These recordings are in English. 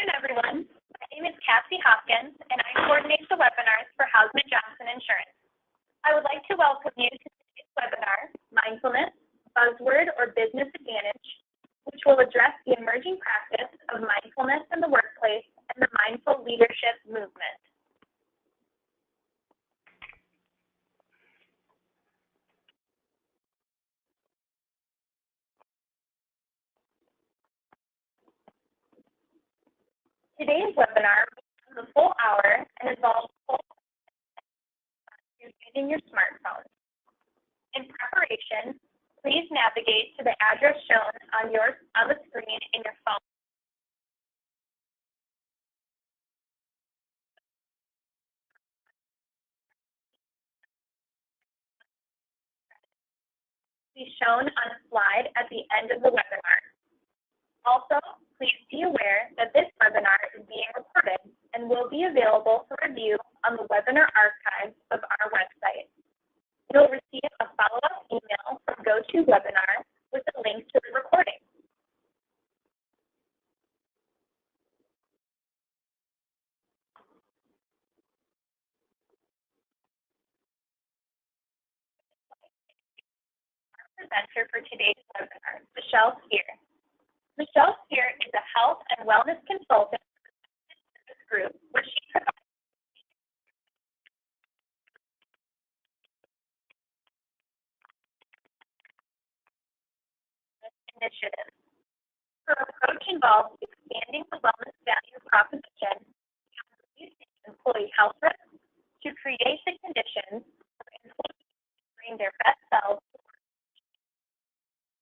afternoon, everyone. My name is Cassie Hopkins, and I coordinate the webinars for Hausman Johnson Insurance. I would like to welcome you to today's webinar, Mindfulness, Buzzword or Business Advantage, which will address the emerging practice of mindfulness in the workplace and the mindful leadership movement. Today's webinar is a full hour and involves using your smartphone. In preparation, please navigate to the address shown on the screen in your phone. Be shown on a slide at the end of the webinar. Also, please be aware that this webinar is being recorded and will be available for review on the webinar archives of our website. You'll receive a follow-up email from GoToWebinar with a link to the recording. Our presenter for today's webinar, Michelle Spear. Michelle Spear is a health and wellness consultant for this group, where she provides initiatives. Her approach involves expanding the wellness value proposition beyond reducing employee health risks to create the conditions for employees to bring their best selves to work.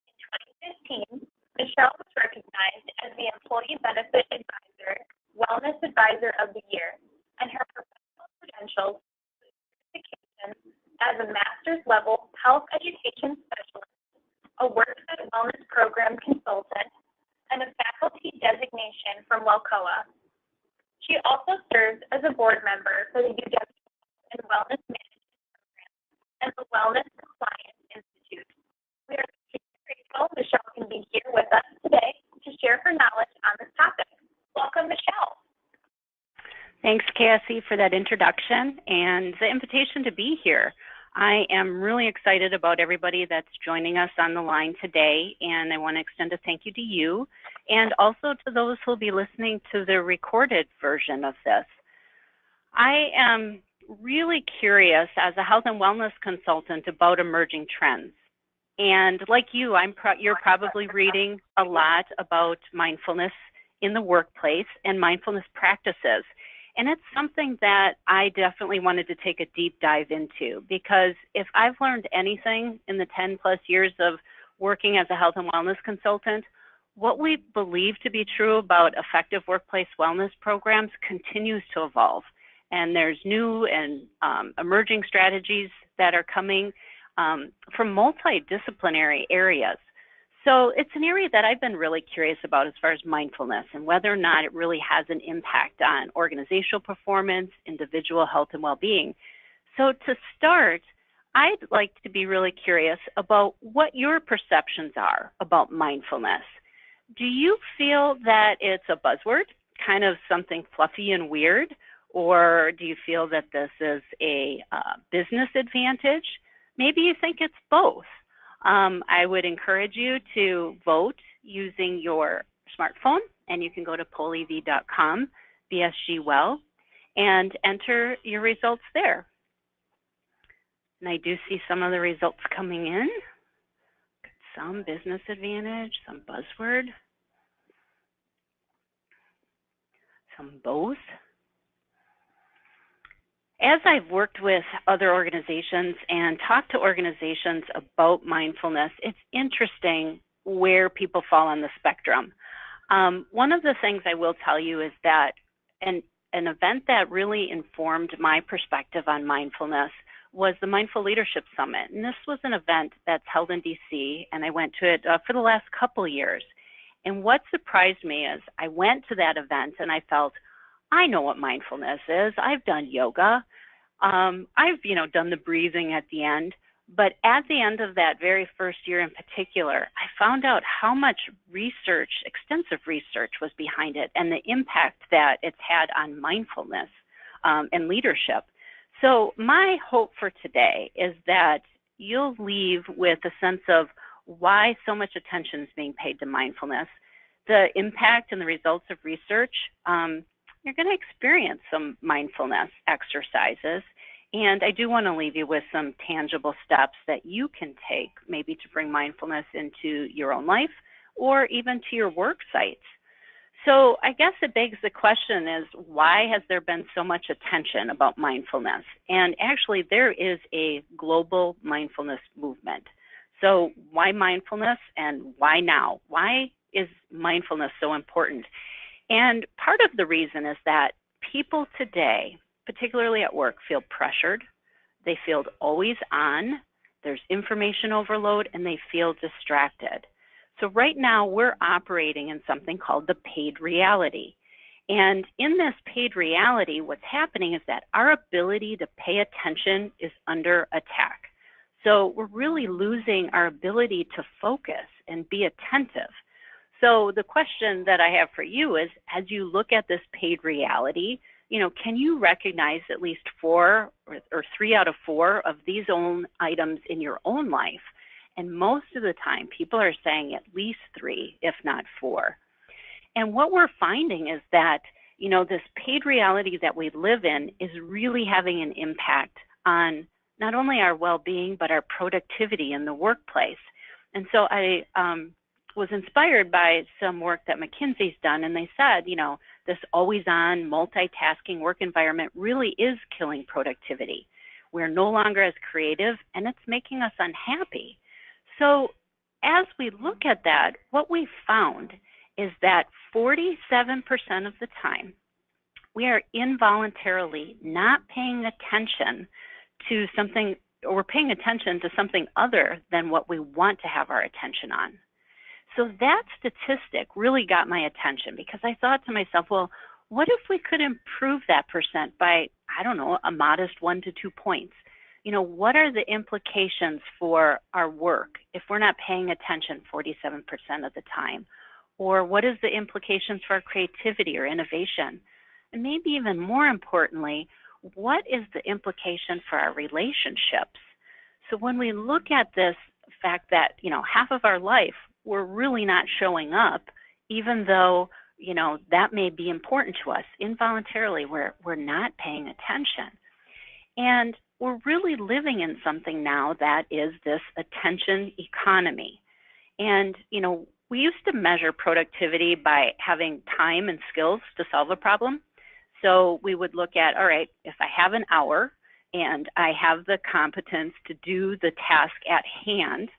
In 2015, Michelle was recognized as the Employee Benefit Advisor Wellness Advisor of the Year, and her professional credentials include certification as a master's level health education specialist, a worksite wellness program consultant, and a faculty designation from WELCOA. She also serves as a board member for the UW and Wellness Management Program and the Wellness Compliance Institute. We are grateful Michelle can be here with us today to share her knowledge on this topic. Welcome, Michelle. Thanks, Cassie, for that introduction and the invitation to be here. I am really excited about everybody that's joining us on the line today, and I want to extend a thank you to you and also to those who will be listening to the recorded version of this. I am really curious as a health and wellness consultant about emerging trends. And like you, you're probably reading a lot about mindfulness in the workplace and mindfulness practices. And it's something that I definitely wanted to take a deep dive into, because if I've learned anything in the 10 plus years of working as a health and wellness consultant, what we believe to be true about effective workplace wellness programs continues to evolve. And there's new and emerging strategies that are coming from multidisciplinary areas. So it's an area that I've been really curious about as far as mindfulness and whether or not it really has an impact on organizational performance, individual health and well-being. So to start, I'd like to be really curious about what your perceptions are about mindfulness. Do you feel that it's a buzzword, kind of something fluffy and weird, or do you feel that this is a business advantage? Maybe you think it's both. I would encourage you to vote using your smartphone, and you can go to pollev.com, BSG-Well, and enter your results there. And I do see some of the results coming in. Some business advantage, some buzzword, some both. As I've worked with other organizations and talked to organizations about mindfulness, it's interesting where people fall on the spectrum. One of the things I will tell you is that an event that really informed my perspective on mindfulness was the Mindful Leadership Summit. And this was an event that's held in DC, and I went to it for the last couple years. And what surprised me is I went to that event and I felt, I know what mindfulness is. I've done yoga. I've done the breathing at the end, But at the end of that very first year in particular, I found out how much research, extensive research, was behind it and the impact that it's had on mindfulness and leadership. So my hope for today is that you'll leave with a sense of why so much attention is being paid to mindfulness, the impact and the results of research. You're going to experience some mindfulness exercises. And I do want to leave you with some tangible steps that you can take, maybe to bring mindfulness into your own life or even to your work sites. So I guess it begs the question is, why has there been so much attention about mindfulness? And actually, there is a global mindfulness movement. So why mindfulness and why now? Why is mindfulness so important? And part of the reason is that people today, particularly at work, feel pressured. They feel always on. There's information overload, and they feel distracted. So right now, we're operating in something called the paid reality. And in this paid reality, what's happening is that our ability to pay attention is under attack. So we're really losing our ability to focus and be attentive. So the question that I have for you is, as you look at this paid reality, can you recognize at least 4 or 3 out of 4 of these own items in your own life? And most of the time, people are saying at least 3, if not 4. And what we're finding is that, this paid reality that we live in is really having an impact on not only our well-being, but our productivity in the workplace. And so I was inspired by some work that McKinsey's done, and they said, this always-on multitasking work environment really is killing productivity. We're no longer as creative, and it's making us unhappy. So as we look at that, what we found is that 47% of the time, we are involuntarily not paying attention to something, or we're paying attention to something other than what we want to have our attention on. So that statistic really got my attention because I thought to myself, well, what if we could improve that percent by, I don't know, a modest 1 to 2 points? What are the implications for our work if we're not paying attention 47% of the time? Or what is the implications for our creativity or innovation? And maybe even more importantly, what is the implication for our relationships? So when we look at this fact that, half of our life, we're really not showing up, even though, that may be important to us. Involuntarily, we're not paying attention. And we're really living in something now that is this attention economy. And, we used to measure productivity by having time and skills to solve a problem. So we would look at, all right, if I have an hour and I have the competence to do the task at hand,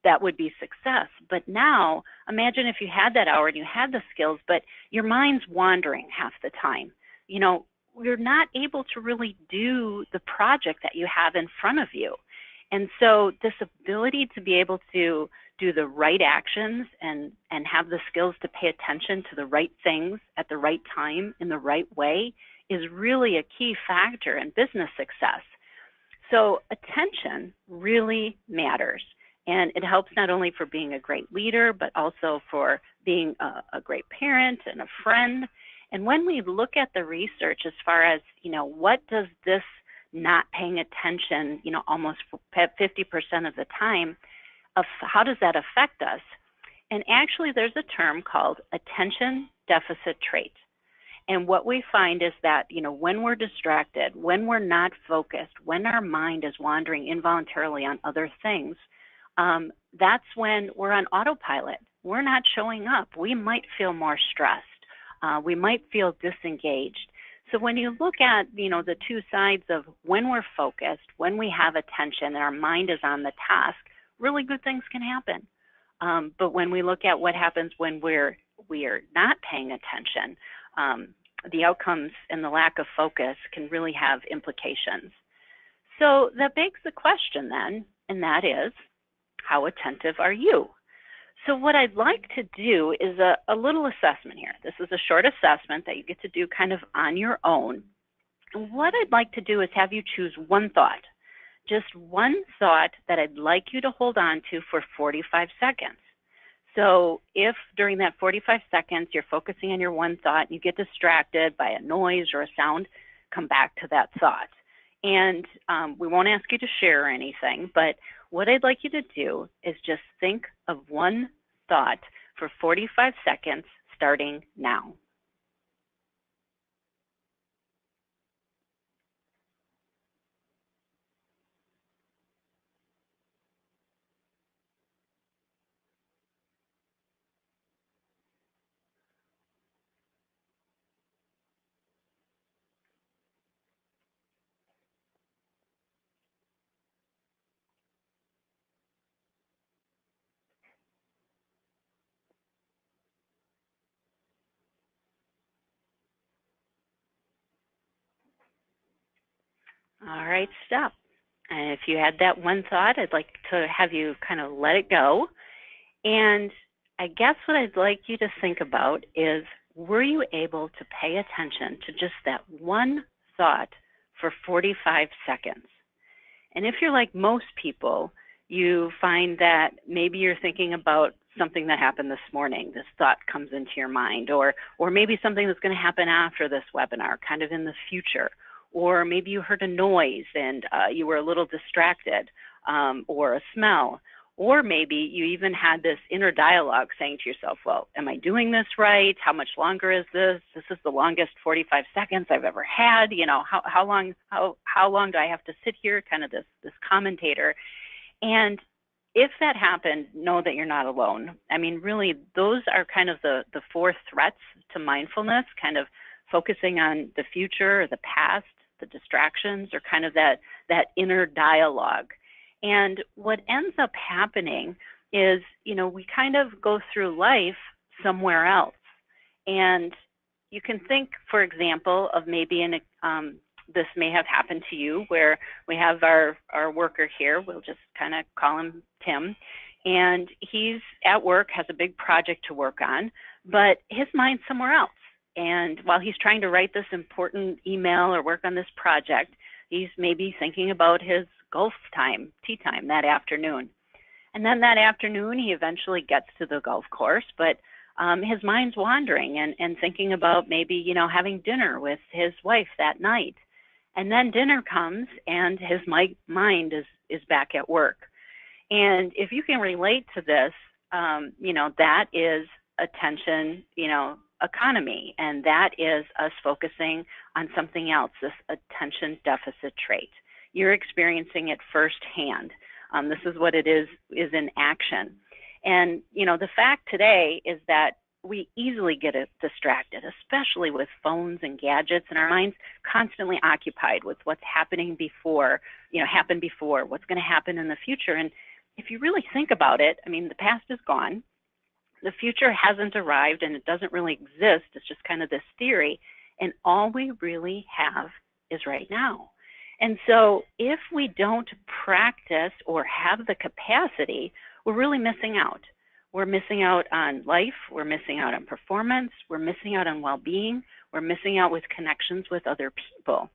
that would be success. But now, imagine if you had that hour and you had the skills, but your mind's wandering half the time. You're not able to really do the project that you have in front of you. And so this ability to be able to do the right actions and have the skills to pay attention to the right things at the right time in the right way is really a key factor in business success. So attention really matters. And it helps not only for being a great leader, but also for being a great parent and a friend. And when we look at the research as far as, what does this not paying attention, almost 50% of the time, of how does that affect us? And actually, there's a term called attention deficit trait. And what we find is that, when we're distracted, when we're not focused, when our mind is wandering involuntarily on other things, that's when we're on autopilot. We're not showing up. We might feel more stressed. We might feel disengaged. So when you look at, the two sides of when we're focused, when we have attention and our mind is on the task, really good things can happen. But when we look at what happens when we're not paying attention, the outcomes and the lack of focus can really have implications. So that begs the question then, and that is, how attentive are you? So what I'd like to do is a little assessment here. This is a short assessment that you get to do kind of on your own. And what I'd like to do is have you choose one thought. just one thought that I'd like you to hold on to for 45 seconds. So if during that 45 seconds you're focusing on your one thought and you get distracted by a noise or a sound, come back to that thought. And we won't ask you to share anything, but what I'd like you to do is just think of one thought for 45 seconds starting now. All right, stop. And if you had that one thought, I'd like to have you kind of let it go. And I guess what I'd like you to think about is, were you able to pay attention to just that one thought for 45 seconds? And if you're like most people, you find that maybe you're thinking about something that happened this morning. This thought comes into your mind, or maybe something that's going to happen after this webinar, kind of in the future. Or maybe you heard a noise and you were a little distracted, or a smell. Or maybe you even had this inner dialogue saying to yourself, well, am I doing this right? How much longer is this? This is the longest 45 seconds I've ever had. You know, how long do I have to sit here? Kind of this commentator. And if that happened, know that you're not alone. I mean, really, those are kind of the four threats to mindfulness, kind of focusing on the future, the past, the distractions, or kind of that inner dialogue. And what ends up happening is, you know, we kind of go through life somewhere else. And you can think, for example, of maybe this may have happened to you, where we have our worker here, we'll just kind of call him Tim, and he's at work, has a big project to work on, but his mind's somewhere else. And while he's trying to write this important email or work on this project, he's maybe thinking about his golf time, tea time that afternoon. And then that afternoon, he eventually gets to the golf course, but his mind's wandering and thinking about maybe, you know, having dinner with his wife that night. And then dinner comes and his mind is back at work. And if you can relate to this, you know, that is attention, you know, economy, and that is us focusing on something else, this attention deficit trait. You're experiencing it firsthand. This is what it is in action. And, you know, the fact today is that we easily get distracted, especially with phones and gadgets, and our minds constantly occupied with what's happening before, you know, happened before, what's going to happen in the future. And if you really think about it, I mean, the past is gone. The future hasn't arrived and it doesn't really exist. It's just kind of this theory. And all we really have is right now. And so if we don't practice or have the capacity, we're really missing out. We're missing out on life. We're missing out on performance. We're missing out on well-being. We're missing out with connections with other people.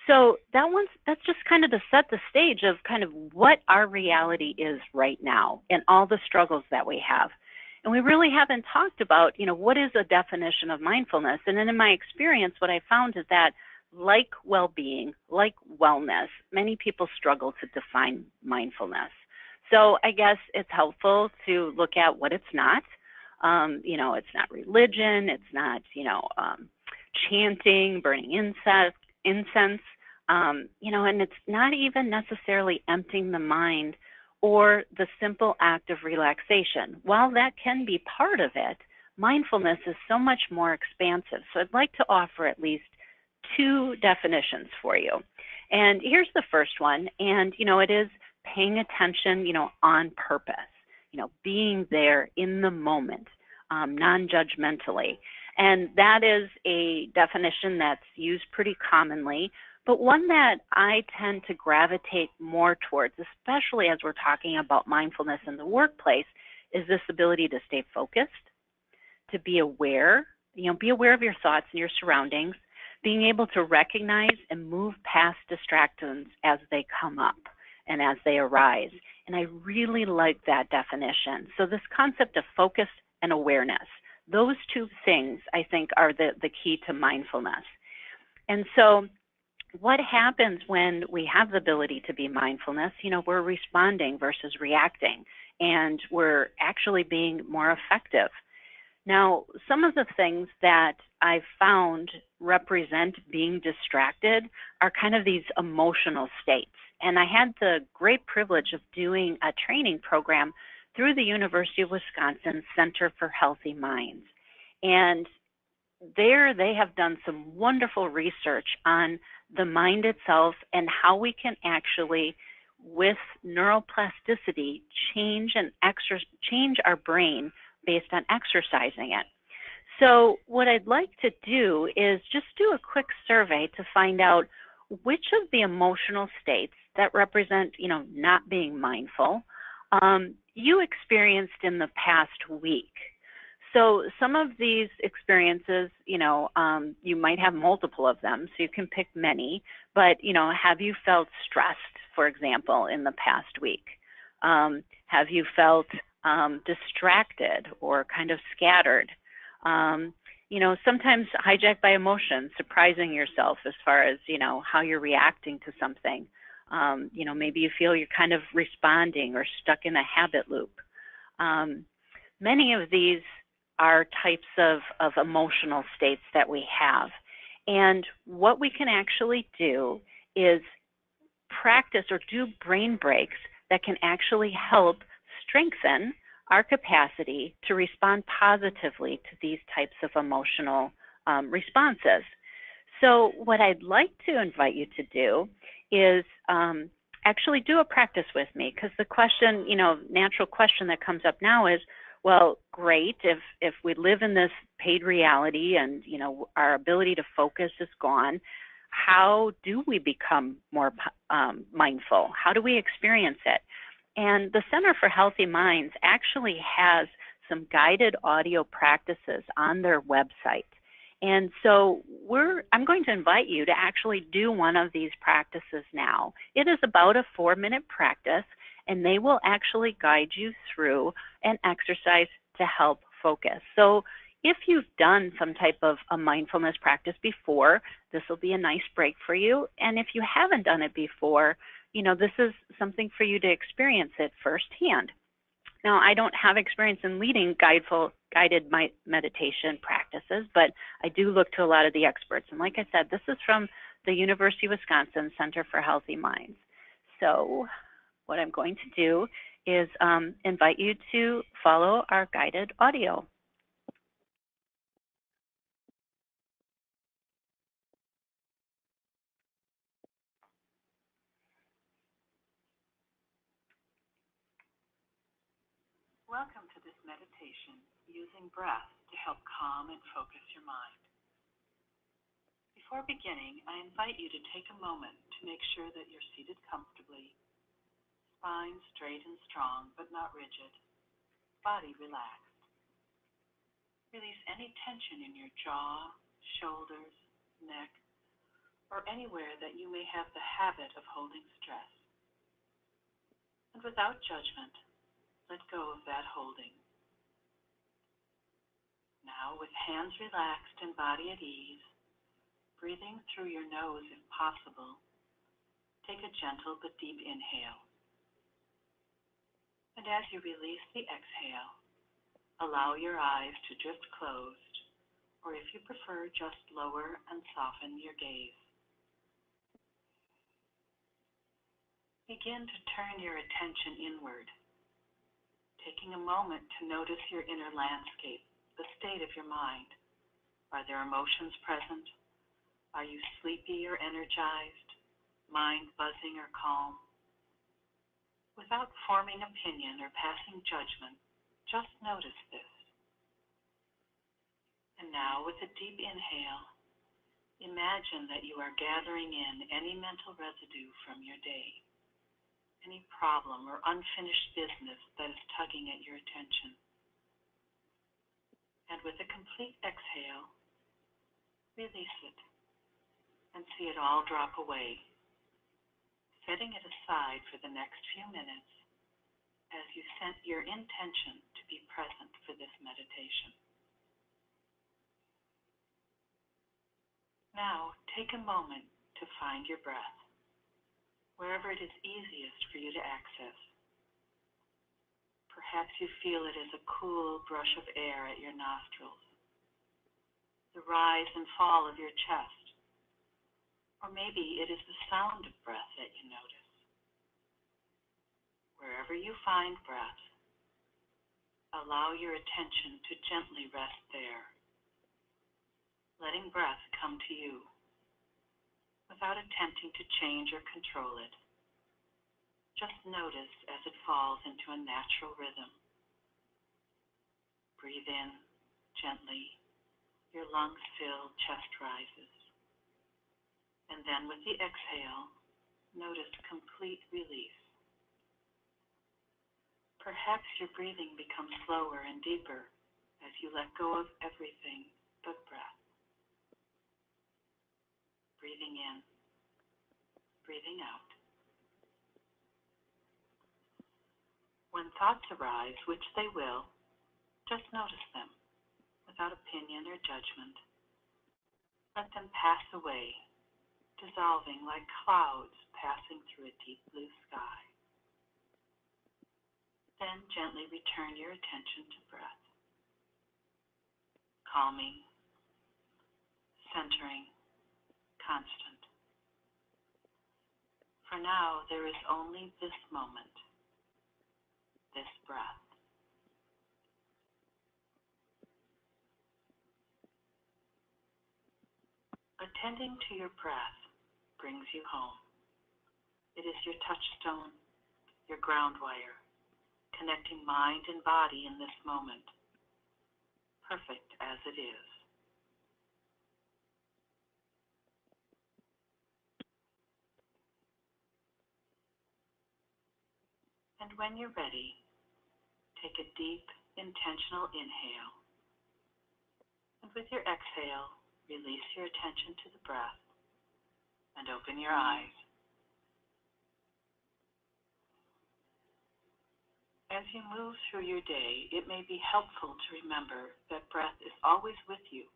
So that's just kind of to set the stage of kind of what our reality is right now and all the struggles that we have. And we really haven't talked about, you know, what is a definition of mindfulness? And then in my experience, what I found is that like well-being, like wellness, many people struggle to define mindfulness. So I guess it's helpful to look at what it's not. You know, it's not religion, it's not, you know, chanting, burning incense, you know, and it's not even necessarily emptying the mind or the simple act of relaxation. While that can be part of it, mindfulness is so much more expansive. So I'd like to offer at least two definitions for you. And here's the first one. And, you know, it is paying attention, you know, on purpose, you know, being there in the moment, non-judgmentally. And that is a definition that's used pretty commonly, but one that I tend to gravitate more towards, especially as we're talking about mindfulness in the workplace, is this ability to stay focused, to be aware, you know, be aware of your thoughts and your surroundings, being able to recognize and move past distractions as they come up. and as they arise. And I really like that definition. So this concept of focus and awareness, those two things I think are the key to mindfulness. And so what happens when we have the ability to be mindfulness? We're responding versus reacting, and we're actually being more effective. Now, some of the things that I've found represent being distracted are kind of these emotional states. And I had the great privilege of doing a training program through the University of Wisconsin Center for Healthy Minds. And there they have done some wonderful research on the mind itself and how we can actually, with neuroplasticity, change our brain based on exercising it. So what I'd like to do is just do a quick survey to find out which of the emotional states that represent, not being mindful, you experienced in the past week. So some of these experiences, you might have multiple of them, so you can pick many, but, have you felt stressed, for example, in the past week? Have you felt distracted or kind of scattered? Sometimes hijacked by emotion, surprising yourself as far as, how you're reacting to something. Maybe you feel you're kind of responding or stuck in a habit loop. Many of these are types of emotional states that we have. And what we can actually do is practice or do brain breaks that can actually help strengthen our capacity to respond positively to these types of emotional responses. So what I'd like to invite you to do is actually do a practice with me, because the question, natural question that comes up now is, well, great, if we live in this paid reality and, our ability to focus is gone, how do we become more mindful? How do we experience it? And the Center for Healthy Minds actually has some guided audio practices on their website. And so I'm going to invite you to actually do one of these practices now. It is about a 4-minute practice, and they will actually guide you through an exercise to help focus. So if you've done some type of a mindfulness practice before, this will be a nice break for you. And if you haven't done it before, this is something for you to experience it firsthand. Now, I don't have experience in leading guided meditation practices, but I do look to a lot of the experts. And like I said, this is from the University of Wisconsin Center for Healthy Minds. So what I'm going to do is invite you to follow our guided audio. Welcome to this meditation using breath to help calm and focus your mind. Before beginning, I invite you to take a moment to make sure that you're seated comfortably, spine straight and strong but not rigid, body relaxed. Release any tension in your jaw, shoulders, neck, or anywhere that you may have the habit of holding stress. And without judgment, let go of that holding. Now, with hands relaxed and body at ease, breathing through your nose if possible, take a gentle but deep inhale. And as you release the exhale, allow your eyes to drift closed, or if you prefer, just lower and soften your gaze. Begin to turn your attention inward, taking a moment to notice your inner landscape, the state of your mind. Are there emotions present? Are you sleepy or energized, mind buzzing or calm? Without forming opinion or passing judgment, just notice this. And now, with a deep inhale, imagine that you are gathering in any mental residue from your day, any problem or unfinished business that is tugging at your attention. And with a complete exhale, release it and see it all drop away. setting it aside for the next few minutes as you set your intention to be present for this meditation. Now, take a moment to find your breath, wherever it is easiest for you to access. Perhaps you feel it as a cool brush of air at your nostrils, the rise and fall of your chest, or maybe it is the sound of breath that you notice. Wherever you find breath, allow your attention to gently rest there, letting breath come to you without attempting to change or control it. Just notice as it falls into a natural rhythm. Breathe in gently, your lungs fill, chest rises. And then with the exhale, notice complete release. Perhaps your breathing becomes slower and deeper as you let go of everything but breath. Breathing in, breathing out. When thoughts arise, which they will, just notice them without opinion or judgment. Let them pass away, dissolving like clouds passing through a deep blue sky. Then gently return your attention to breath, calming, centering, constant. For now, there is only this moment, this breath. Attending to your breath brings you home. It is your touchstone, your ground wire, connecting mind and body in this moment, perfect as it is. And when you're ready, take a deep, intentional inhale. And with your exhale, release your attention to the breath and open your eyes. As you move through your day, it may be helpful to remember that breath is always with you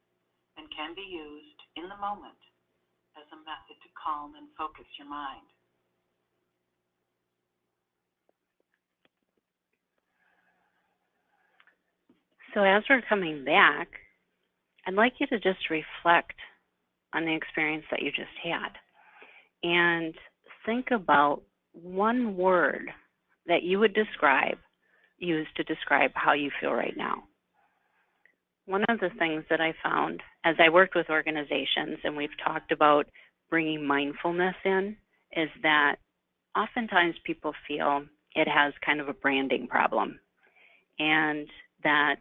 and can be used in the moment as a method to calm and focus your mind. So as we're coming back, I'd like you to just reflect on the experience that you just had and think about one word that you would use to describe how you feel right now. One of the things that I found as I worked with organizations, and we've talked about bringing mindfulness in, is that oftentimes people feel it has kind of a branding problem, and that,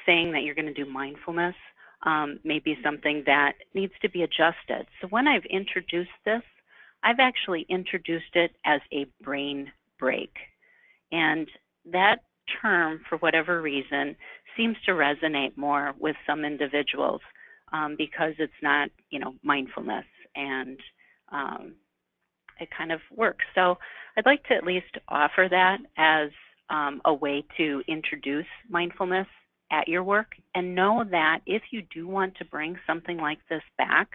saying that you're going to do mindfulness may be something that needs to be adjusted. So when I've introduced this, I've actually introduced it as a brain break. And that term, for whatever reason, seems to resonate more with some individuals because it's not, mindfulness, and it kind of works. So I'd like to at least offer that as a way to introduce mindfulness at your work, and know that if you do want to bring something like this back,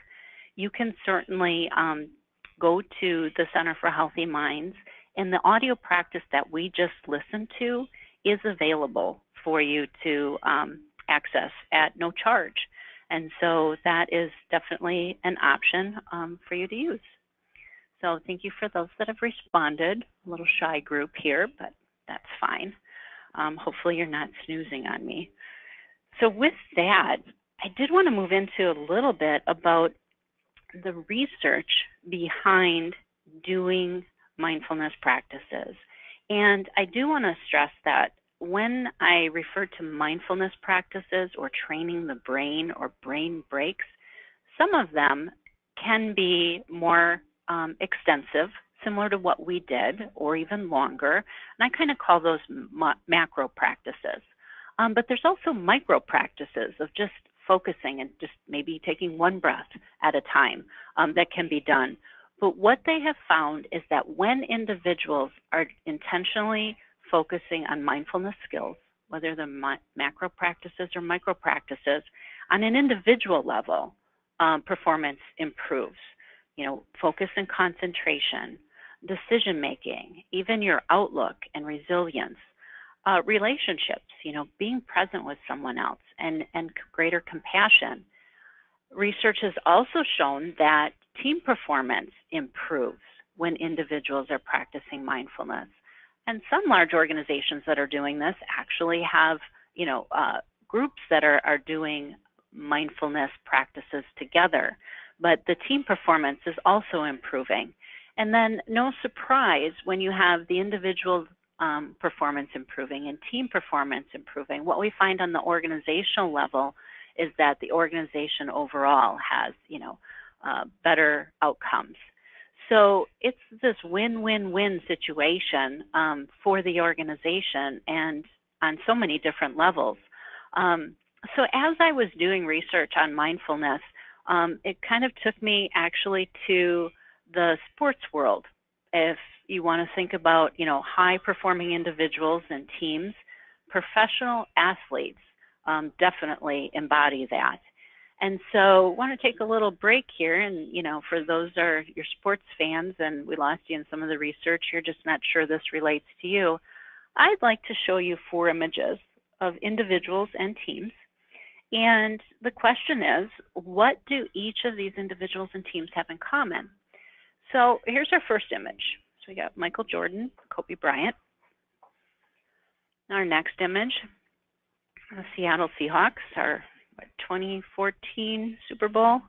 you can certainly go to the Center for Healthy Minds, and the audio practice that we just listened to is available for you to access at no charge. And so that is definitely an option for you to use. So thank you for those that have responded. A little shy group here, but that's fine. Hopefully you're not snoozing on me. So with that, I did want to move into a little bit about the research behind doing mindfulness practices. And I do want to stress that when I refer to mindfulness practices or training the brain or brain breaks, some of them can be more extensive, similar to what we did, or even longer. And I kind of call those macro practices. But there's also micro practices of just focusing and just maybe taking one breath at a time that can be done But what they have found is that when individuals are intentionally focusing on mindfulness skills, whether they're macro practices or micro practices, on an individual level, performance improves. You know, focus and concentration, decision making, even your outlook and resilience, relationships, you know, being present with someone else, and greater compassion. Research has also shown that team performance improves when individuals are practicing mindfulness. And some large organizations that are doing this actually have, you know, groups that are doing mindfulness practices together. But the team performance is also improving. And then no surprise when you have the individual performance improving and team performance improving, what we find on the organizational level is that the organization overall has, you know, better outcomes. So it's this win-win-win situation for the organization and on so many different levels. So as I was doing research on mindfulness, it kind of took me actually to the sports world. If you want to think about, you know, high-performing individuals and teams, professional athletes definitely embody that. And so I want to take a little break here, and, you know, for those are your sports fans and we lost you in some of the research, you're just not sure this relates to you, I'd like to show you 4 images of individuals and teams. And the question is, what do each of these individuals and teams have in common? So here's our first image. So we got Michael Jordan, Kobe Bryant. Our next image, the Seattle Seahawks, our 2014 Super Bowl.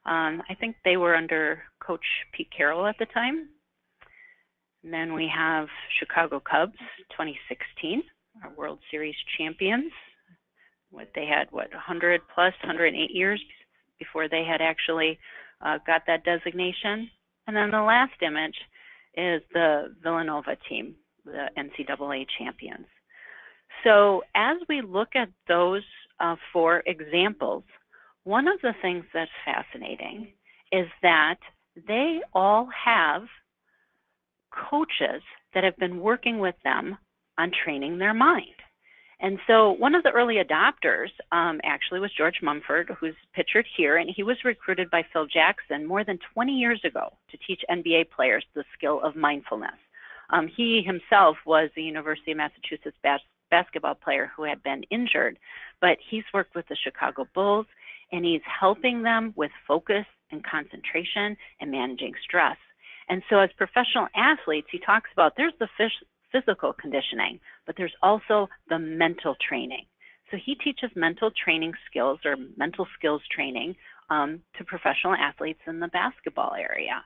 I think they were under Coach Pete Carroll at the time. And then we have Chicago Cubs, 2016, our World Series champions. They had, 100 plus, 108 years before they had actually got that designation. And then the last image is the Villanova team, the NCAA champions. So as we look at those 4 examples, one of the things that's fascinating is that they all have coaches that have been working with them on training their mind. And so one of the early adopters actually was George Mumford, who's pictured here, and he was recruited by Phil Jackson more than 20 years ago to teach NBA players the skill of mindfulness. He himself was the University of Massachusetts basketball player who had been injured, but he's worked with the Chicago Bulls, and he's helping them with focus and concentration and managing stress. And so as professional athletes, he talks about there's the physical conditioning, but there's also the mental training. So he teaches mental training skills or mental skills training to professional athletes in the basketball area.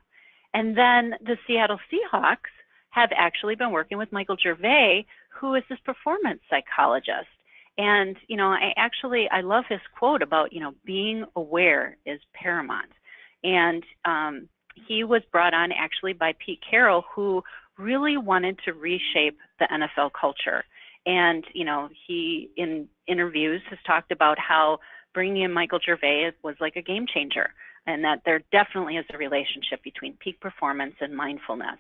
And then the Seattle Seahawks have actually been working with Michael Gervais, who is this performance psychologist. And, you know, I love his quote about, you know, being aware is paramount. And he was brought on actually by Pete Carroll, who really wanted to reshape the NFL culture. And, you know, he in interviews has talked about how bringing in Michael Gervais was like a game changer, and that there definitely is a relationship between peak performance and mindfulness.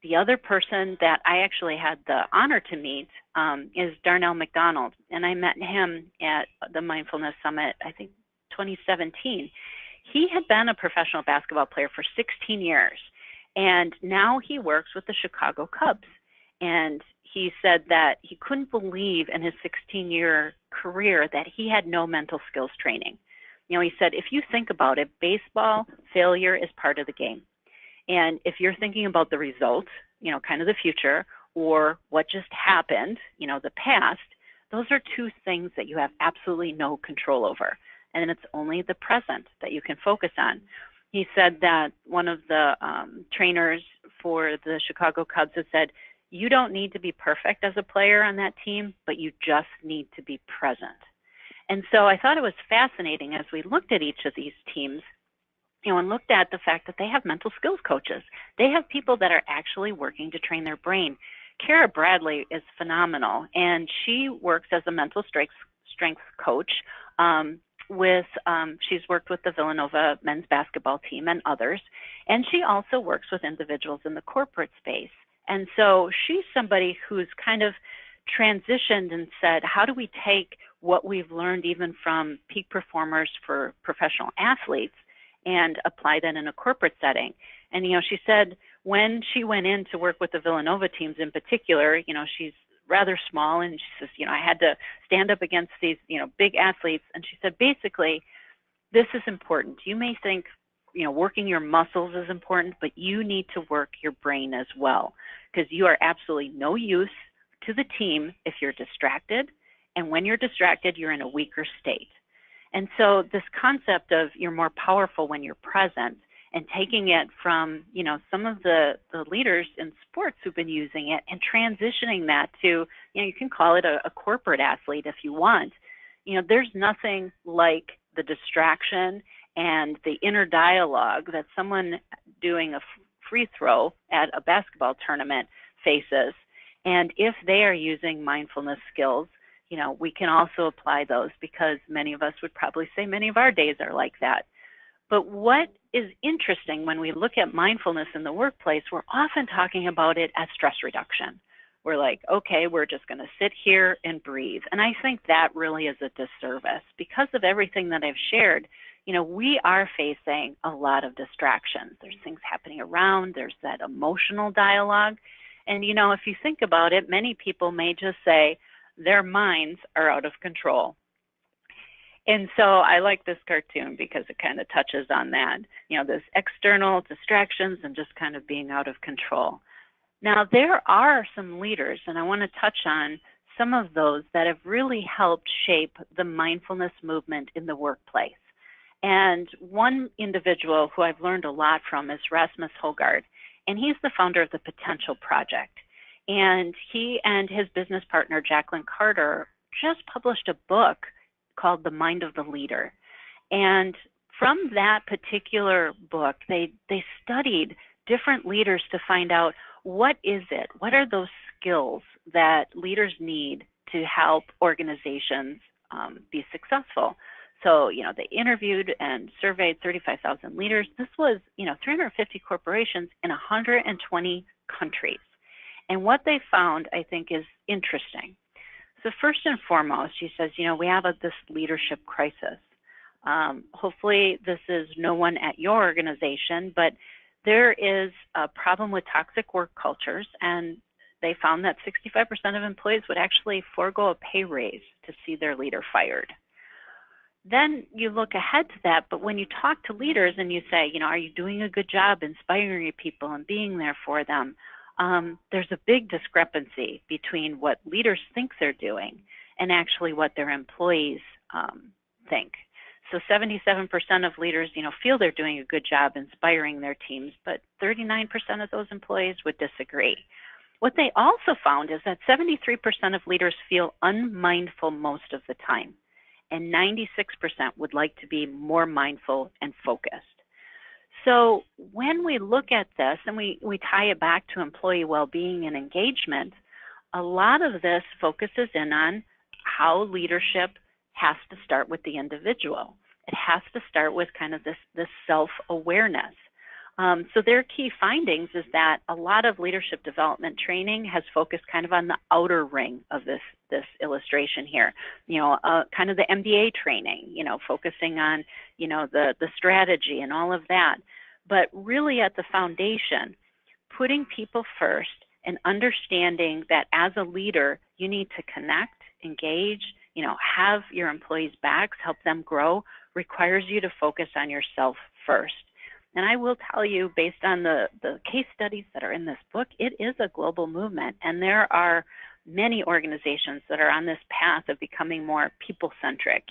The other person that I actually had the honor to meet is Darnell McDonald, and I met him at the Mindfulness Summit, I think 2017. He had been a professional basketball player for 16 years, and now he works with the Chicago Cubs. And he said that he couldn't believe in his 16-year career that he had no mental skills training. You know, he said, if you think about it, baseball failure is part of the game. And if you're thinking about the result, you know, kind of the future, or what just happened, you know, the past, those are 2 things that you have absolutely no control over. And it's only the present that you can focus on. He said that one of the trainers for the Chicago Cubs had said, you don't need to be perfect as a player on that team, but you just need to be present. And so I thought it was fascinating as we looked at each of these teams, you know, and looked at the fact that they have mental skills coaches. They have people that are actually working to train their brain. Kara Bradley is phenomenal, and she works as a mental strength coach she's worked with the Villanova men's basketball team and others, and she also works with individuals in the corporate space. And so she's somebody who's kind of transitioned and said, how do we take what we've learned even from peak performers for professional athletes and apply that in a corporate setting? And, she said when she went in to work with the Villanova teams in particular, she's rather small, and she says, I had to stand up against these, big athletes. And she said, basically, this is important. You may think, working your muscles is important, but you need to work your brain as well, because you are absolutely no use to the team if you're distracted. And when you're distracted, you're in a weaker state. And so this concept of you're more powerful when you're present, and taking it from, some of the leaders in sports who've been using it and transitioning that to, you can call it a corporate athlete if you want. There's nothing like the distraction and the inner dialogue that someone doing a free throw at a basketball tournament faces. And if they are using mindfulness skills, we can also apply those, because many of us would probably say many of our days are like that. But what is interesting when we look at mindfulness in the workplace, we're often talking about it as stress reduction. We're like, okay, we're just going to sit here and breathe. And I think that really is a disservice. Because of everything that I've shared, we are facing a lot of distractions. There's things happening around, there's that emotional dialogue. And, if you think about it, many people may just say their minds are out of control. And so I like this cartoon because it kind of touches on that, this external distractions and just kind of being out of control. Now, there are some leaders, and I want to touch on some of those that have really helped shape the mindfulness movement in the workplace. And one individual who I've learned a lot from is Rasmus Hogard, and he's the founder of the Potential Project. And he and his business partner, Jacqueline Carter, just published a book called The Mind of the Leader. And from that particular book, they studied different leaders to find out what are those skills that leaders need to help organizations be successful. So, they interviewed and surveyed 35,000 leaders. This was, 350 corporations in 120 countries. And what they found, I think, is interesting. So first and foremost, she says, we have this leadership crisis. Hopefully this is no one at your organization, but there is a problem with toxic work cultures, and they found that 65% of employees would actually forego a pay raise to see their leader fired. Then you look ahead to that, but when you talk to leaders and you say, are you doing a good job inspiring your people and being there for them? There's a big discrepancy between what leaders think they're doing and actually what their employees think. So 77% of leaders, feel they're doing a good job inspiring their teams, but 39% of those employees would disagree. What they also found is that 73% of leaders feel unmindful most of the time, and 96% would like to be more mindful and focused. So when we look at this and we tie it back to employee well-being and engagement, a lot of this focuses in on how leadership has to start with the individual. It has to start with kind of this self-awareness. So their key findings is that a lot of leadership development training has focused kind of on the outer ring of this illustration here. Kind of the MBA training, focusing on, the strategy and all of that. But really at the foundation, putting people first and understanding that as a leader, you need to connect, engage, have your employees' backs, help them grow, requires you to focus on yourself first. And I will tell you, based on the case studies that are in this book, it is a global movement. And there are many organizations that are on this path of becoming more people-centric,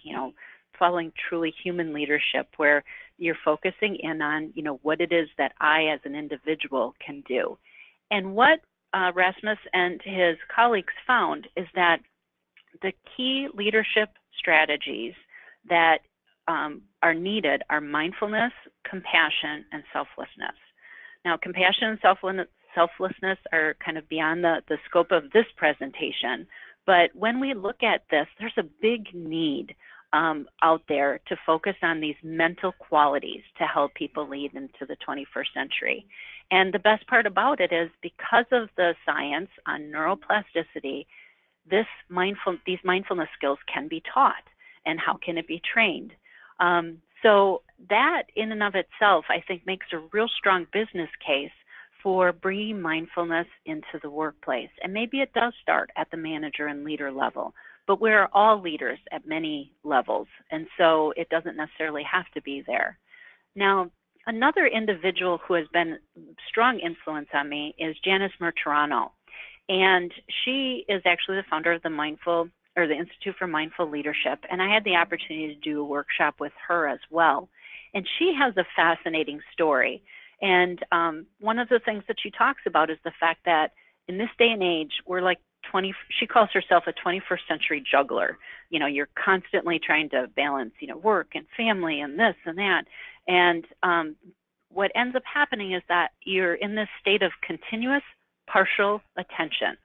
following truly human leadership, where you're focusing in on, what it is that I as an individual can do. And what Rasmus and his colleagues found is that the key leadership strategies that are needed are mindfulness, compassion, and selflessness. Now, compassion and selflessness are kind of beyond the scope of this presentation, but when we look at this, there's a big need out there to focus on these mental qualities to help people lead into the 21st century. And the best part about it is because of the science on neuroplasticity, these mindfulness skills can be taught. And how can it be trained? So that in and of itself, I think, makes a real strong business case for bringing mindfulness into the workplace. And maybe it does start at the manager and leader level, but we're all leaders at many levels. And so it doesn't necessarily have to be there. Now, another individual who has been a strong influence on me is Janice Martirano. And she is actually the founder of the Institute for Mindful Leadership. And I had the opportunity to do a workshop with her as well. And she has a fascinating story. And one of the things that she talks about is the fact that in this day and age, we're like she calls herself a 21st century juggler. You know, you're constantly trying to balance, work and family and this and that. And what ends up happening is that you're in this state of continuous partial attention.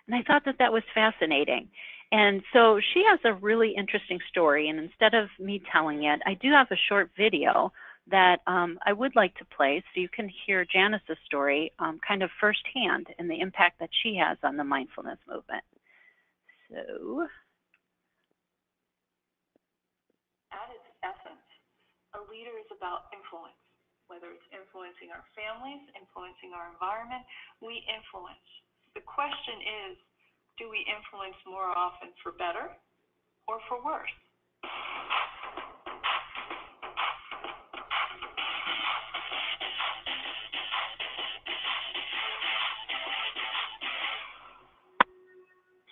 And I thought that that was fascinating. And so she has a really interesting story. And instead of me telling it, I do have a short video that I would like to play so you can hear Janice's story kind of firsthand and the impact that she has on the mindfulness movement. So, at its essence, a leader is about influence. Whether it's influencing our families, influencing our environment, we influence. The question is, do we influence more often for better or for worse?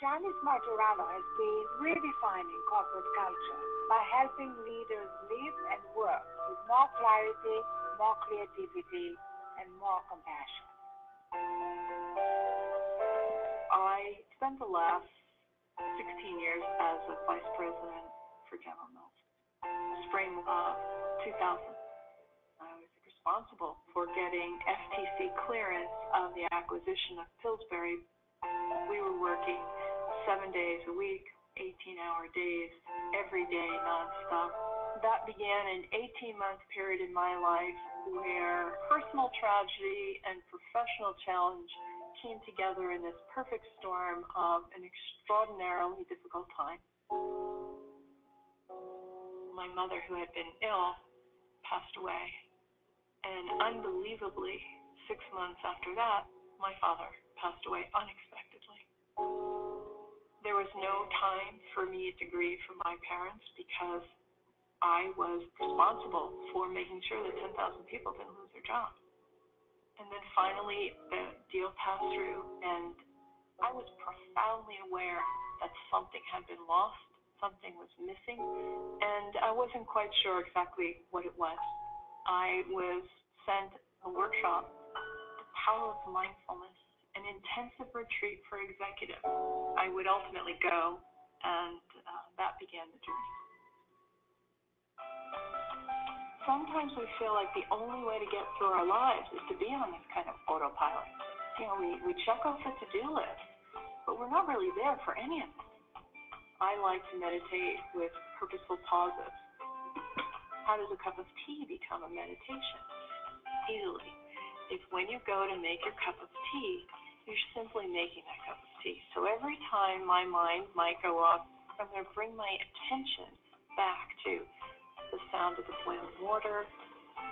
Janice Martirano has been redefining corporate culture by helping leaders live and work with more clarity, more creativity, and more compassion. I spent the last 16 years as a vice president for General Mills. Spring of 2000, I was responsible for getting FTC clearance of the acquisition of Pillsbury. We were working 7 days a week, 18-hour days, every day, nonstop. That began an 18-month period in my life where personal tragedy and professional challenge came together in this perfect storm of an extraordinarily difficult time. My mother, who had been ill, passed away. And unbelievably, 6 months after that, my father passed away unexpectedly. There was no time for me to grieve for my parents because I was responsible for making sure that 10,000 people didn't lose their job. And then finally, the deal passed through, and I was profoundly aware that something had been lost, something was missing, and I wasn't quite sure exactly what it was. I was sent a workshop, The Power of Mindfulness, an intensive retreat for executives. I would ultimately go, and that began the journey. Sometimes we feel like the only way to get through our lives is to be on this kind of autopilot. We check off a to-do list, but we're not really there for any of it. I like to meditate with purposeful pauses. How does a cup of tea become a meditation? Easily. It's when you go to make your cup of tea, you're simply making that cup of tea. So every time my mind might go off, I'm going to bring my attention back to the sound of the boiling water,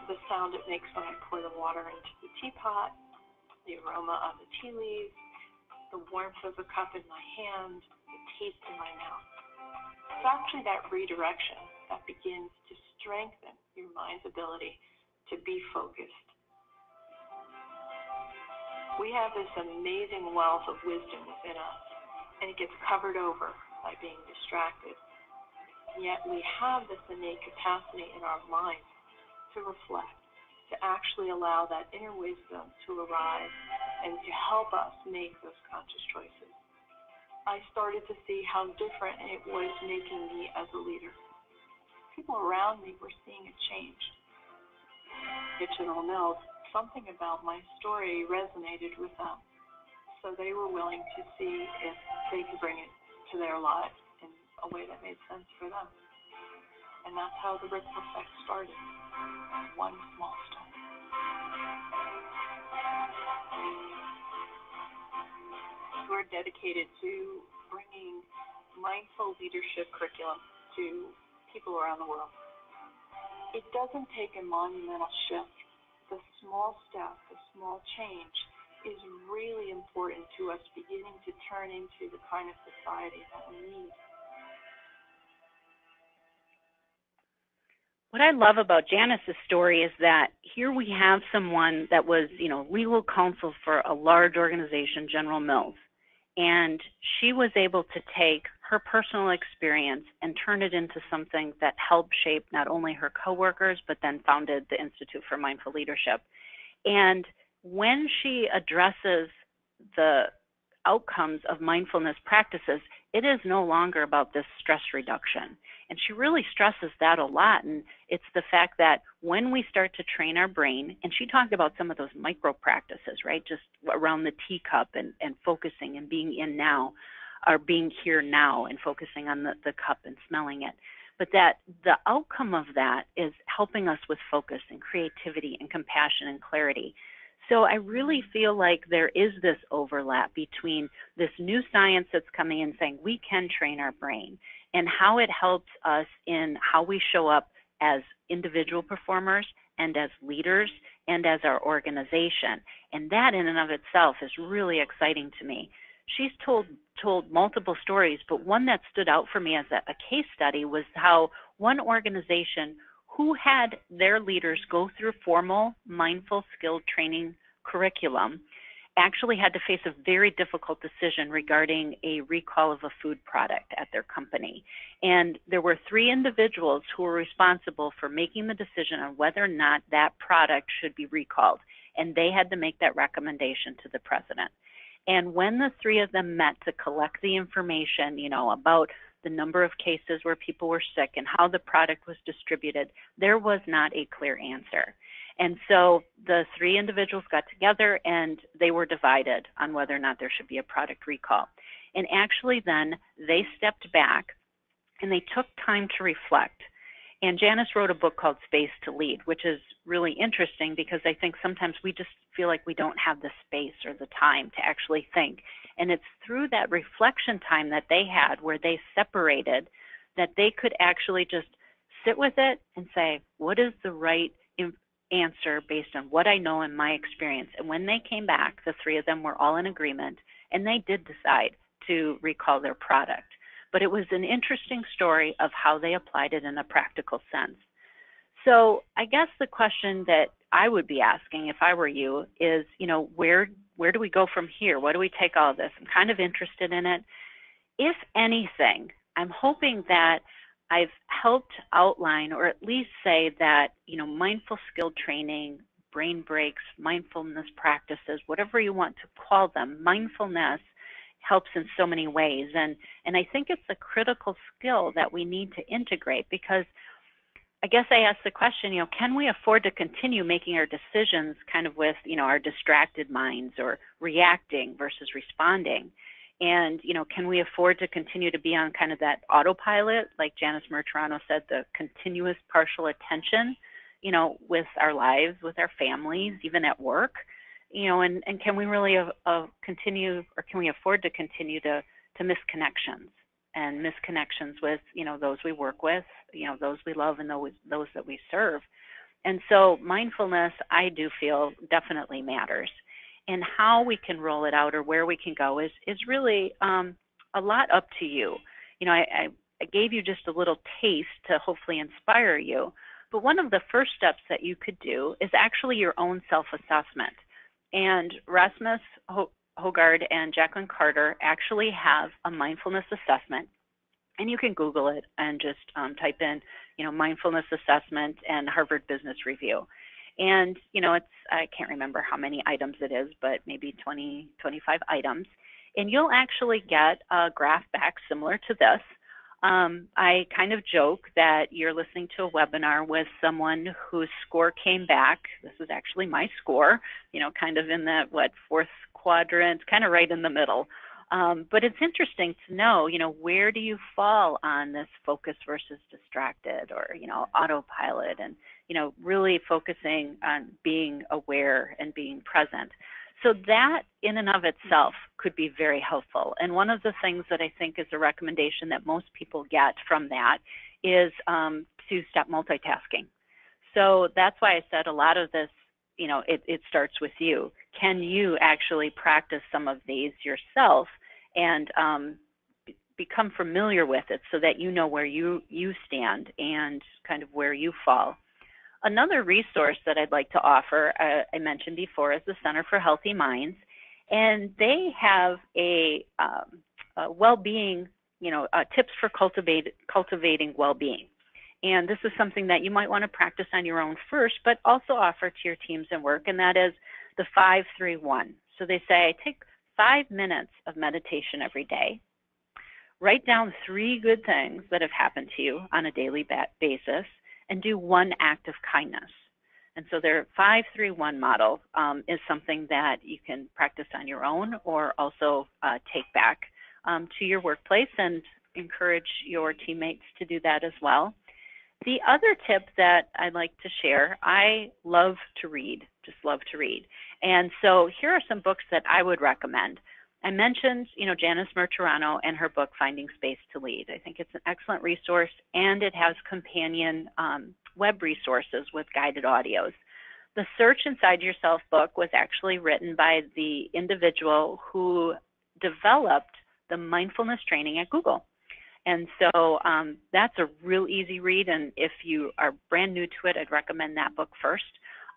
the sound it makes when I pour the water into the teapot, the aroma of the tea leaves, the warmth of the cup in my hand, the taste in my mouth. It's actually that redirection that begins to strengthen your mind's ability to be focused. We have this amazing wealth of wisdom within us, and it gets covered over by being distracted. Yet we have this innate capacity in our minds to reflect, to actually allow that inner wisdom to arise and to help us make those conscious choices. I started to see how different it was making me as a leader. People around me were seeing a change. At General Mills, something about my story resonated with them, so they were willing to see if they could bring it to their lives in a way that made sense for them. And that's how the ripple effect started. One small step. We're dedicated to bringing mindful leadership curriculum to people around the world. It doesn't take a monumental shift. The small step, the small change is really important to us beginning to turn into the kind of society that we need. What I love about Janice's story is that here we have someone that was, legal counsel for a large organization, General Mills, and she was able to take her personal experience and turn it into something that helped shape not only her coworkers, but then founded the Institute for Mindful Leadership. And when she addresses the outcomes of mindfulness practices, it is no longer about this stress reduction. And she really stresses that a lot. And it's the fact that when we start to train our brain, and she talked about some of those micro practices, right? Just around the teacup and focusing and being in now, or being here now and focusing on the cup and smelling it. But that the outcome of that is helping us with focus and creativity and compassion and clarity. So I really feel like there is this overlap between this new science that's coming in saying we can train our brain and how it helps us in how we show up as individual performers and as leaders and as our organization. And that in and of itself is really exciting to me. She's told multiple stories, but one that stood out for me as a case study was how one organization who had their leaders go through formal mindful skill training curriculum actually had to face a very difficult decision regarding a recall of a food product at their company. And there were 3 individuals who were responsible for making the decision on whether or not that product should be recalled. And they had to make that recommendation to the president. And when the 3 of them met to collect the information, about the number of cases where people were sick and how the product was distributed, there was not a clear answer. And so the 3 individuals got together and they were divided on whether or not there should be a product recall. And actually then they stepped back and they took time to reflect. And Janice wrote a book called Space to Lead, which is really interesting because I think sometimes we just feel like we don't have the space or the time to actually think. And it's through that reflection time that they had where they separated that they could actually just sit with it and say, what is the right answer based on what I know in my experience? And when they came back, the 3 of them were all in agreement and they did decide to recall their product. But it was an interesting story of how they applied it in a practical sense. So I guess the question that I would be asking if I were you is, where do we go from here? What do we take all of this? I'm kind of interested in it. If anything, I'm hoping that I've helped outline or at least say that, mindful skill training, brain breaks, mindfulness practices, whatever you want to call them, mindfulness helps in so many ways. And I think it's a critical skill that we need to integrate because I guess I asked the question, can we afford to continue making our decisions kind of with, our distracted minds or reacting versus responding? And, can we afford to continue to be on kind of that autopilot, like Janice Martirano said, the continuous partial attention, with our lives, with our families, even at work? And can we really continue, or can we afford to continue to miss connections and miss connections with, those we work with, those we love and those that we serve? And so mindfulness, I do feel definitely matters. And how we can roll it out or where we can go is really a lot up to you. I gave you just a little taste to hopefully inspire you. But one of the first steps that you could do is actually your own self-assessment. And Rasmus Hogard and Jacqueline Carter actually have a mindfulness assessment. And you can Google it and just type in, mindfulness assessment and Harvard Business Review. And, it's, I can't remember how many items it is, but maybe 20, 25 items. And you'll actually get a graph back similar to this. I kind of joke that you're listening to a webinar with someone whose score came back. This is actually my score, kind of in that, 4th quadrant, kind of right in the middle. But it's interesting to know, where do you fall on this focus versus distracted, or, autopilot, and, really focusing on being aware and being present. So that in and of itself could be very helpful. And one of the things that I think is a recommendation that most people get from that is to stop multitasking. So that's why I said a lot of this, it starts with you. Can you actually practice some of these yourself and become familiar with it so that you know where you stand and kind of where you fall? Another resource that I'd like to offer, I mentioned before, is the Center for Healthy Minds. And they have a well-being, tips for cultivating well-being. And this is something that you might want to practice on your own first, but also offer to your teams and work, and that is the 5-3-1. So they say, take 5 minutes of meditation every day. Write down 3 good things that have happened to you on a daily basis, and do 1 act of kindness. And so their 5-3-1 model is something that you can practice on your own, or also take back to your workplace and encourage your teammates to do that as well. The other tip that I'd like to share, I love to read, just love to read. And so here are some books that I would recommend. I mentioned, Janice Martirano and her book, Finding Space to Lead. I think it's an excellent resource, and it has companion web resources with guided audios. The Search Inside Yourself book was actually written by the individual who developed the mindfulness training at Google. And so that's a real easy read, and if you are brand new to it, I'd recommend that book first.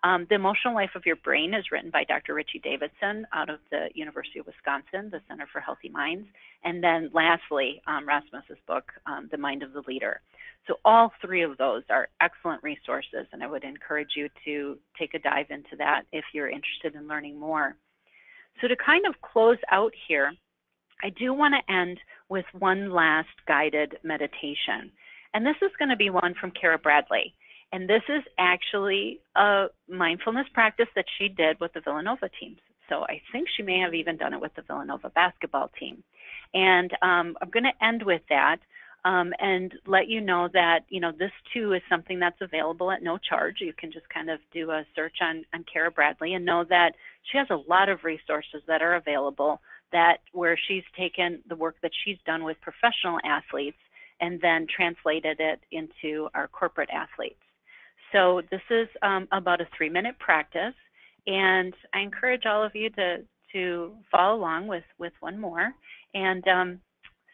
The Emotional Life of Your Brain is written by Dr. Richie Davidson out of the University of Wisconsin, the Center for Healthy Minds. And then lastly, Rasmus's book, The Mind of the Leader. So all 3 of those are excellent resources, and I would encourage you to take a dive into that if you're interested in learning more. So to kind of close out here, I do want to end with one last guided meditation. And this is going to be one from Kara Bradley. And this is actually a mindfulness practice that she did with the Villanova teams. So I think she may have even done it with the Villanova basketball team. And I'm going to end with that and let you know that, this too is something that's available at no charge. You can just kind of do a search on Kara Bradley and know that she has a lot of resources that are available where she's taken the work that she's done with professional athletes and then translated it into our corporate athletes. So this is about a 3-minute practice, and I encourage all of you to follow along with one more and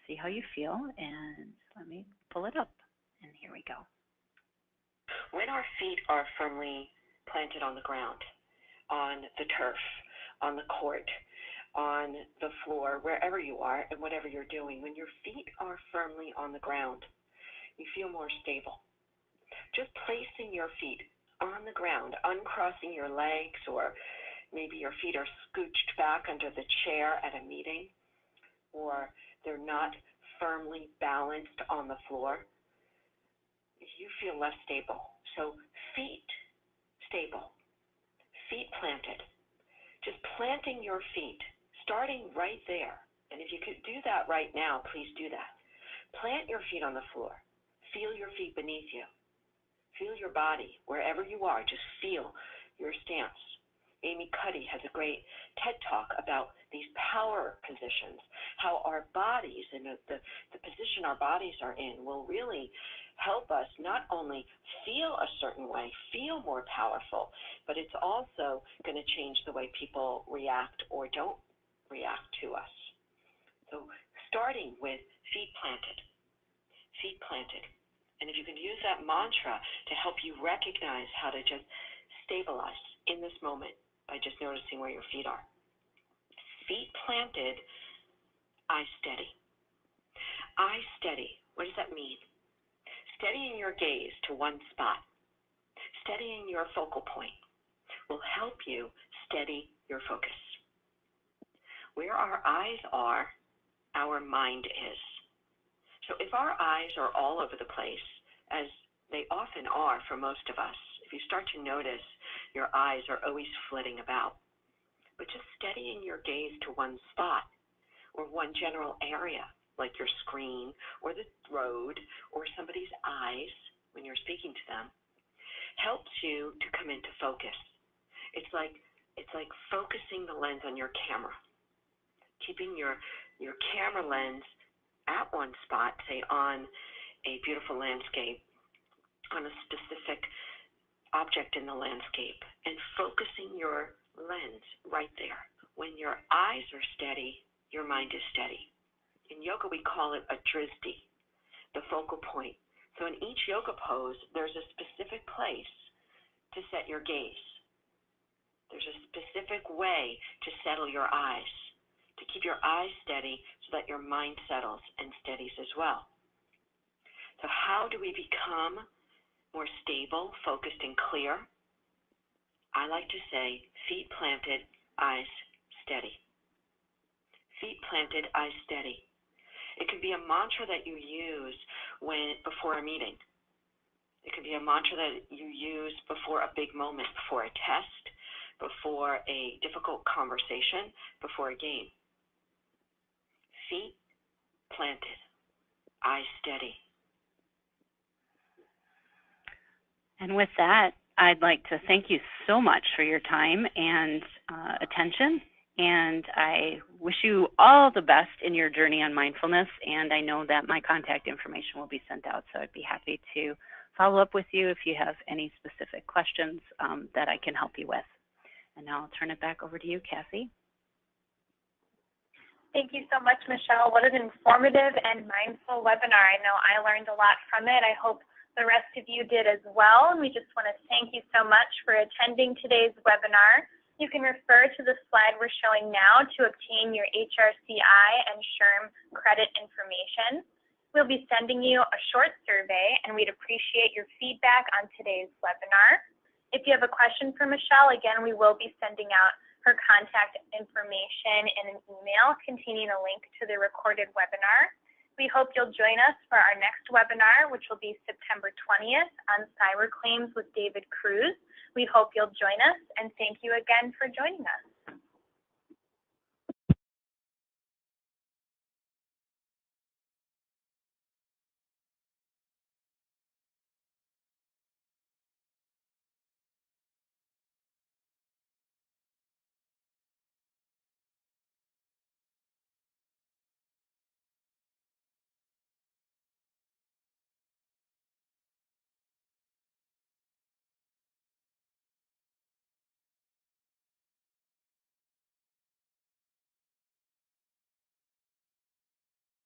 see how you feel. And let me pull it up, and here we go. When our feet are firmly planted on the ground, on the turf, on the court, on the floor, wherever you are and whatever you're doing, when your feet are firmly on the ground, you feel more stable. Just placing your feet on the ground, uncrossing your legs, or maybe your feet are scooched back under the chair at a meeting, or they're not firmly balanced on the floor, you feel less stable. So feet stable, feet planted. Just planting your feet, starting right there. And if you could do that right now, please do that. Plant your feet on the floor. Feel your feet beneath you. Feel your body wherever you are. Just feel your stance. Amy Cuddy has a great TED Talk about these power positions, how our bodies and the position our bodies are in will really help us not only feel a certain way, feel more powerful, but it's also going to change the way people react or don't react to us. So starting with feet planted, feet planted. And if you can use that mantra to help you recognize how to just stabilize in this moment by just noticing where your feet are. Feet planted, eye steady. Eye steady, what does that mean? Steadying your gaze to one spot, steadying your focal point will help you steady your focus. Where our eyes are, our mind is. So if our eyes are all over the place, as they often are for most of us, if you start to notice your eyes are always flitting about, but just steadying your gaze to one spot or one general area, like your screen or the road or somebody's eyes when you're speaking to them, helps you to come into focus. It's like focusing the lens on your camera, keeping your camera lens at one spot, say on a beautiful landscape, on a specific object in the landscape, and focusing your lens right there. When your eyes are steady, your mind is steady. In yoga, we call it a drishti, the focal point. So in each yoga pose, there's a specific place to set your gaze. There's a specific way to settle your eyes, to keep your eyes steady so that your mind settles and steadies as well. So how do we become more stable, focused, and clear? I like to say, feet planted, eyes steady. Feet planted, eyes steady. It can be a mantra that you use before a meeting. It can be a mantra that you use before a big moment, before a test, before a difficult conversation, before a game. Feet planted, eyes steady. And with that, I'd like to thank you so much for your time and attention. And I wish you all the best in your journey on mindfulness. And I know that my contact information will be sent out, so I'd be happy to follow up with you if you have any specific questions that I can help you with. And now I'll turn it back over to you, Cassie. Thank you so much, Michelle. What an informative and mindful webinar. I know I learned a lot from it. I hope the rest of you did as well. And we just want to thank you so much for attending today's webinar. You can refer to the slide we're showing now to obtain your HRCI and SHRM credit information. We'll be sending you a short survey, and we'd appreciate your feedback on today's webinar. If you have a question for Michelle, again, we will be sending out her contact information in an email containing a link to the recorded webinar. We hope you'll join us for our next webinar, which will be September 20th on cyber claims with David Cruz. We hope you'll join us, and thank you again for joining us.